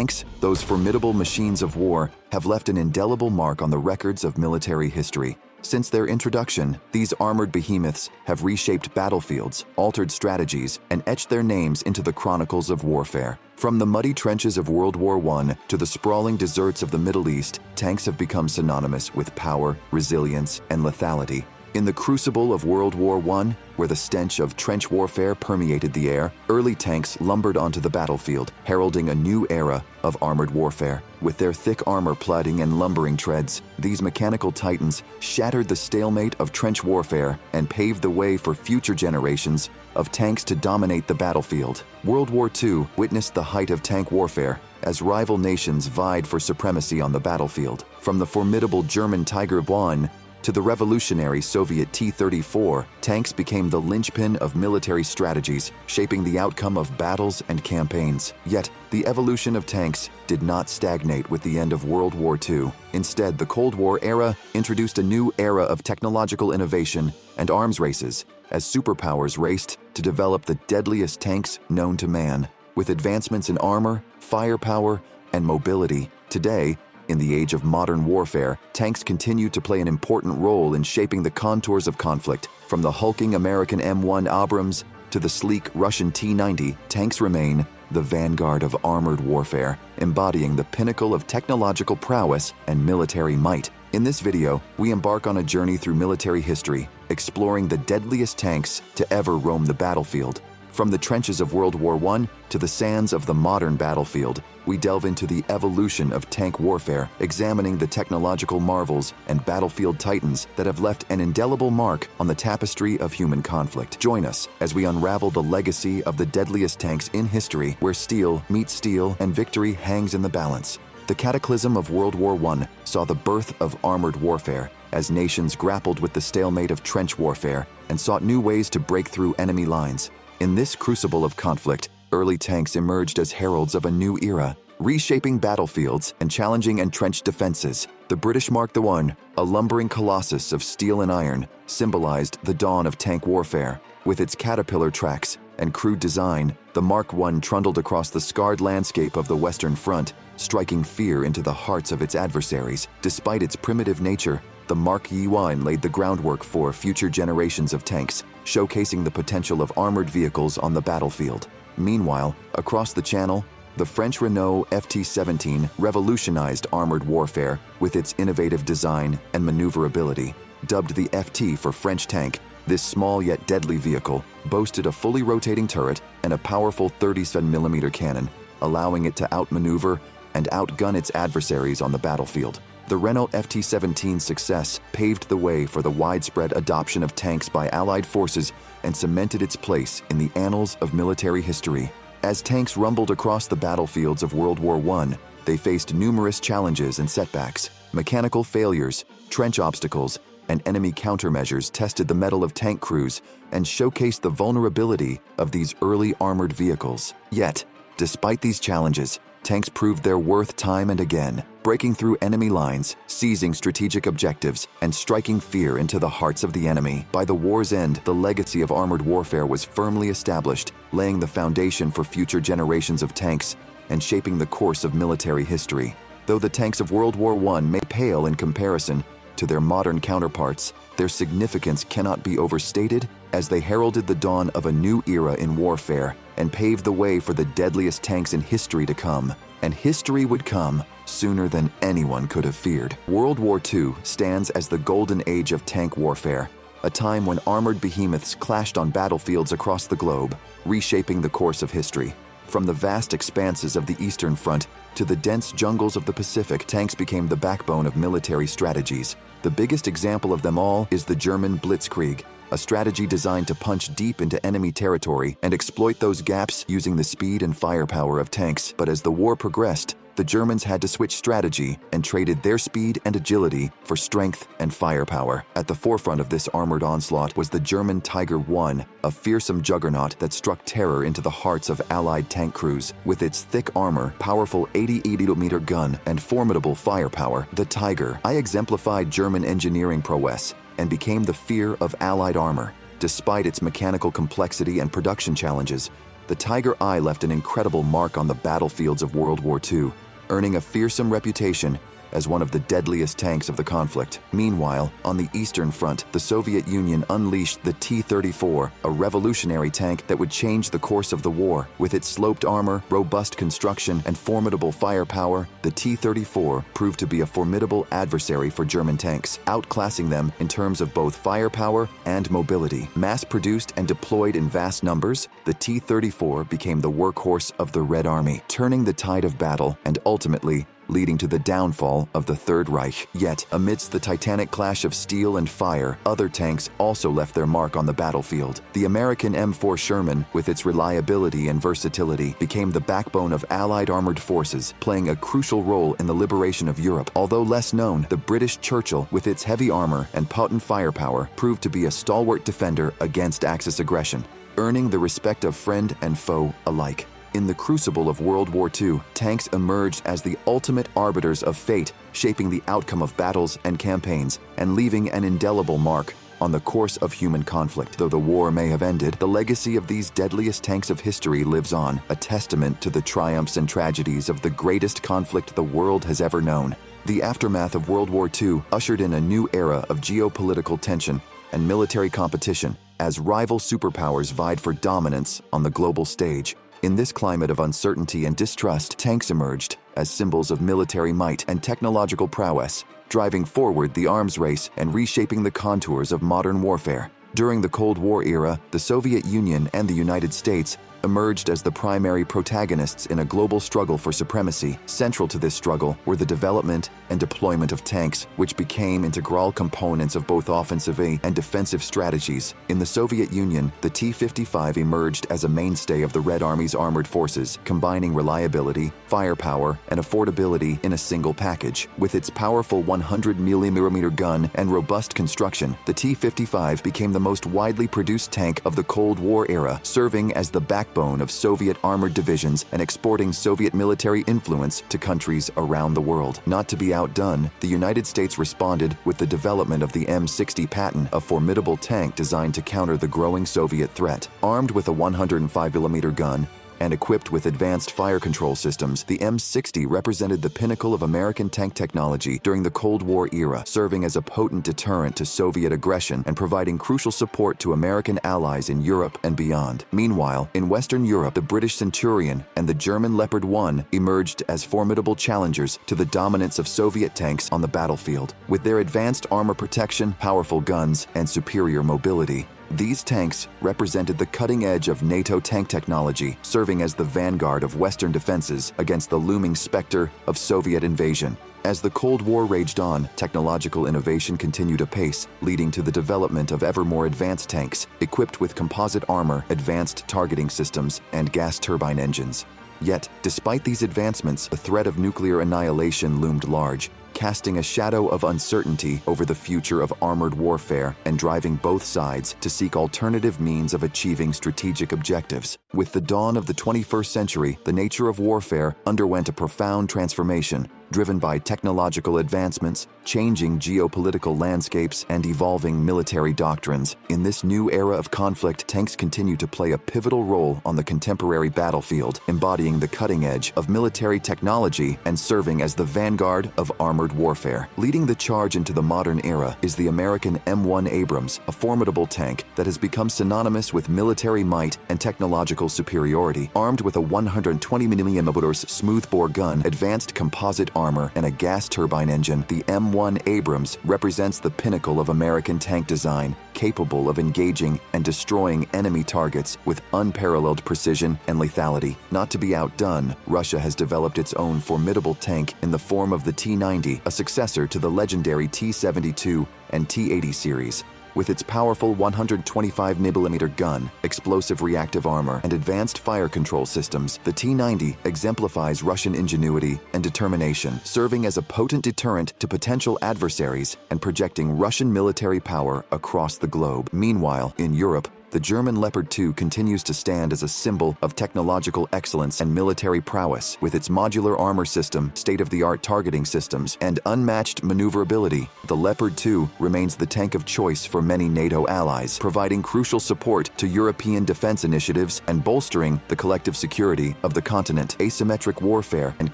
Tanks, those formidable machines of war, have left an indelible mark on the records of military history. Since their introduction, these armored behemoths have reshaped battlefields, altered strategies, and etched their names into the chronicles of warfare. From the muddy trenches of World War I to the sprawling deserts of the Middle East, tanks have become synonymous with power, resilience, and lethality. In the crucible of World War I, where the stench of trench warfare permeated the air, early tanks lumbered onto the battlefield, heralding a new era of armored warfare. With their thick armor plodding and lumbering treads, these mechanical titans shattered the stalemate of trench warfare and paved the way for future generations of tanks to dominate the battlefield. World War II witnessed the height of tank warfare as rival nations vied for supremacy on the battlefield. From the formidable German Tiger I to the revolutionary Soviet T-34, tanks became the linchpin of military strategies, shaping the outcome of battles and campaigns. Yet, the evolution of tanks did not stagnate with the end of World War II. Instead, the Cold War era introduced a new era of technological innovation and arms races, as superpowers raced to develop the deadliest tanks known to man. With advancements in armor, firepower, and mobility, today, in the age of modern warfare, tanks continue to play an important role in shaping the contours of conflict. From the hulking American M1 Abrams to the sleek Russian T-90, tanks remain the vanguard of armored warfare, embodying the pinnacle of technological prowess and military might. In this video, we embark on a journey through military history, exploring the deadliest tanks to ever roam the battlefield. From the trenches of World War I to the sands of the modern battlefield, we delve into the evolution of tank warfare, examining the technological marvels and battlefield titans that have left an indelible mark on the tapestry of human conflict. Join us as we unravel the legacy of the deadliest tanks in history, where steel meets steel and victory hangs in the balance. The cataclysm of World War I saw the birth of armored warfare, as nations grappled with the stalemate of trench warfare and sought new ways to break through enemy lines. In this crucible of conflict, early tanks emerged as heralds of a new era, reshaping battlefields and challenging entrenched defenses. The British Mark I, a lumbering colossus of steel and iron, symbolized the dawn of tank warfare. With its caterpillar tracks and crude design, the Mark I trundled across the scarred landscape of the Western Front, striking fear into the hearts of its adversaries. Despite its primitive nature, the Mark I laid the groundwork for future generations of tanks, showcasing the potential of armored vehicles on the battlefield. Meanwhile, across the Channel, the French Renault FT-17 revolutionized armored warfare with its innovative design and maneuverability. Dubbed the FT for French tank, this small yet deadly vehicle boasted a fully rotating turret and a powerful 37mm cannon, allowing it to outmaneuver and outgun its adversaries on the battlefield. The Renault FT-17's success paved the way for the widespread adoption of tanks by Allied forces and cemented its place in the annals of military history. As tanks rumbled across the battlefields of World War I, they faced numerous challenges and setbacks. Mechanical failures, trench obstacles, and enemy countermeasures tested the mettle of tank crews and showcased the vulnerability of these early armored vehicles. Yet, despite these challenges, tanks proved their worth time and again, breaking through enemy lines, seizing strategic objectives, and striking fear into the hearts of the enemy. By the war's end, the legacy of armored warfare was firmly established, laying the foundation for future generations of tanks and shaping the course of military history. Though the tanks of World War I may pale in comparison to their modern counterparts, their significance cannot be overstated, as they heralded the dawn of a new era in warfare and paved the way for the deadliest tanks in history to come. And history would come sooner than anyone could have feared. World War II stands as the golden age of tank warfare, a time when armored behemoths clashed on battlefields across the globe, reshaping the course of history. From the vast expanses of the Eastern Front to the dense jungles of the Pacific, tanks became the backbone of military strategies. The biggest example of them all is the German Blitzkrieg, a strategy designed to punch deep into enemy territory and exploit those gaps using the speed and firepower of tanks. But as the war progressed, the Germans had to switch strategy and traded their speed and agility for strength and firepower. At the forefront of this armored onslaught was the German Tiger I, a fearsome juggernaut that struck terror into the hearts of Allied tank crews. With its thick armor, powerful 80mm gun, and formidable firepower, the Tiger I exemplified German engineering prowess and became the fear of Allied armor. Despite its mechanical complexity and production challenges, the Tiger I left an incredible mark on the battlefields of World War II, earning a fearsome reputation as one of the deadliest tanks of the conflict. Meanwhile, on the Eastern Front, the Soviet Union unleashed the T-34, a revolutionary tank that would change the course of the war. With its sloped armor, robust construction, and formidable firepower, the T-34 proved to be a formidable adversary for German tanks, outclassing them in terms of both firepower and mobility. Mass-produced and deployed in vast numbers, the T-34 became the workhorse of the Red Army, turning the tide of battle and ultimately leading to the downfall of the Third Reich. Yet, amidst the titanic clash of steel and fire, other tanks also left their mark on the battlefield. The American M4 Sherman, with its reliability and versatility, became the backbone of Allied armored forces, playing a crucial role in the liberation of Europe. Although less known, the British Churchill, with its heavy armor and potent firepower, proved to be a stalwart defender against Axis aggression, earning the respect of friend and foe alike. In the crucible of World War II, tanks emerged as the ultimate arbiters of fate, shaping the outcome of battles and campaigns, and leaving an indelible mark on the course of human conflict. Though the war may have ended, the legacy of these deadliest tanks of history lives on, a testament to the triumphs and tragedies of the greatest conflict the world has ever known. The aftermath of World War II ushered in a new era of geopolitical tension and military competition as rival superpowers vied for dominance on the global stage. In this climate of uncertainty and distrust, tanks emerged as symbols of military might and technological prowess, driving forward the arms race and reshaping the contours of modern warfare. During the Cold War era, the Soviet Union and the United States emerged as the primary protagonists in a global struggle for supremacy. Central to this struggle were the development and deployment of tanks, which became integral components of both offensive and defensive strategies. In the Soviet Union, the T-55 emerged as a mainstay of the Red Army's armored forces, combining reliability, firepower, and affordability in a single package. With its powerful 100mm gun and robust construction, the T-55 became the most widely produced tank of the Cold War era, serving as the backbone of Soviet armored divisions and exporting Soviet military influence to countries around the world. Not to be outdone, the United States responded with the development of the M60 Patton, a formidable tank designed to counter the growing Soviet threat. Armed with a 105mm gun, and equipped with advanced fire control systems, the M60 represented the pinnacle of American tank technology during the Cold War era, serving as a potent deterrent to Soviet aggression and providing crucial support to American allies in Europe and beyond. Meanwhile, in Western Europe, the British Centurion and the German Leopard 1 emerged as formidable challengers to the dominance of Soviet tanks on the battlefield. With their advanced armor protection, powerful guns, and superior mobility, these tanks represented the cutting edge of NATO tank technology, serving as the vanguard of Western defenses against the looming specter of Soviet invasion. As the Cold War raged on, technological innovation continued apace, leading to the development of ever more advanced tanks, equipped with composite armor, advanced targeting systems, and gas turbine engines. Yet, despite these advancements, the threat of nuclear annihilation loomed large, casting a shadow of uncertainty over the future of armored warfare and driving both sides to seek alternative means of achieving strategic objectives. With the dawn of the 21st century, the nature of warfare underwent a profound transformation, driven by technological advancements, changing geopolitical landscapes, and evolving military doctrines. In this new era of conflict, tanks continue to play a pivotal role on the contemporary battlefield, embodying the cutting edge of military technology and serving as the vanguard of armored warfare. Leading the charge into the modern era is the American M1 Abrams, a formidable tank that has become synonymous with military might and technological superiority. Armed with a 120mm smoothbore gun, advanced composite armor, and a gas turbine engine, the M1 Abrams represents the pinnacle of American tank design, capable of engaging and destroying enemy targets with unparalleled precision and lethality. Not to be outdone, Russia has developed its own formidable tank in the form of the T-90, a successor to the legendary T-72 and T-80 series. With its powerful 125mm gun, explosive reactive armor, and advanced fire control systems, the T-90 exemplifies Russian ingenuity and determination, serving as a potent deterrent to potential adversaries and projecting Russian military power across the globe. Meanwhile, in Europe, the German Leopard 2 continues to stand as a symbol of technological excellence and military prowess. With its modular armor system, state-of-the-art targeting systems, and unmatched maneuverability, the Leopard 2 remains the tank of choice for many NATO allies, providing crucial support to European defense initiatives and bolstering the collective security of the continent. Asymmetric warfare and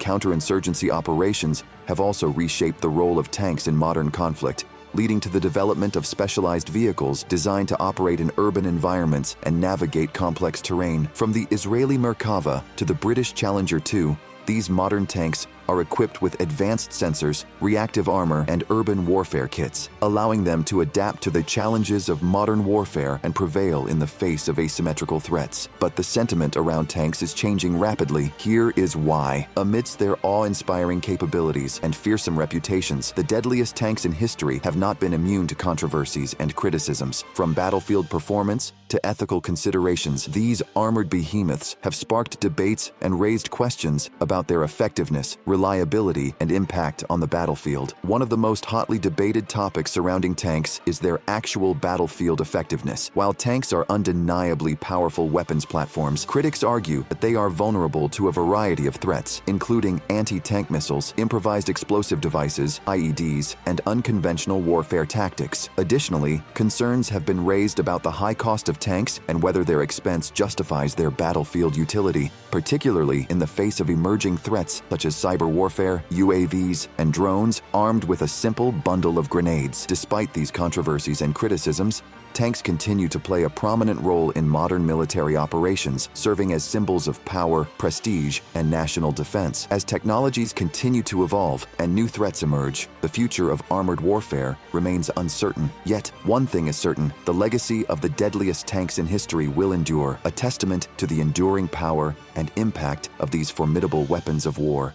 counterinsurgency operations have also reshaped the role of tanks in modern conflict, leading to the development of specialized vehicles designed to operate in urban environments and navigate complex terrain. From the Israeli Merkava to the British Challenger 2, these modern tanks are equipped with advanced sensors, reactive armor, and urban warfare kits, allowing them to adapt to the challenges of modern warfare and prevail in the face of asymmetrical threats. But the sentiment around tanks is changing rapidly. Here is why. Amidst their awe-inspiring capabilities and fearsome reputations, the deadliest tanks in history have not been immune to controversies and criticisms. From battlefield performance to ethical considerations, these armored behemoths have sparked debates and raised questions about their effectiveness, reliability, and impact on the battlefield. One of the most hotly debated topics surrounding tanks is their actual battlefield effectiveness. While tanks are undeniably powerful weapons platforms, critics argue that they are vulnerable to a variety of threats, including anti-tank missiles, improvised explosive devices, IEDs, and unconventional warfare tactics. Additionally, concerns have been raised about the high cost of tanks and whether their expense justifies their battlefield utility, particularly in the face of emerging threats such as cyber warfare, UAVs, and drones armed with a simple bundle of grenades. Despite these controversies and criticisms, tanks continue to play a prominent role in modern military operations, serving as symbols of power, prestige, and national defense. As technologies continue to evolve and new threats emerge, the future of armored warfare remains uncertain. Yet, one thing is certain: the legacy of the deadliest tanks in history will endure, a testament to the enduring power and impact of these formidable weapons of war.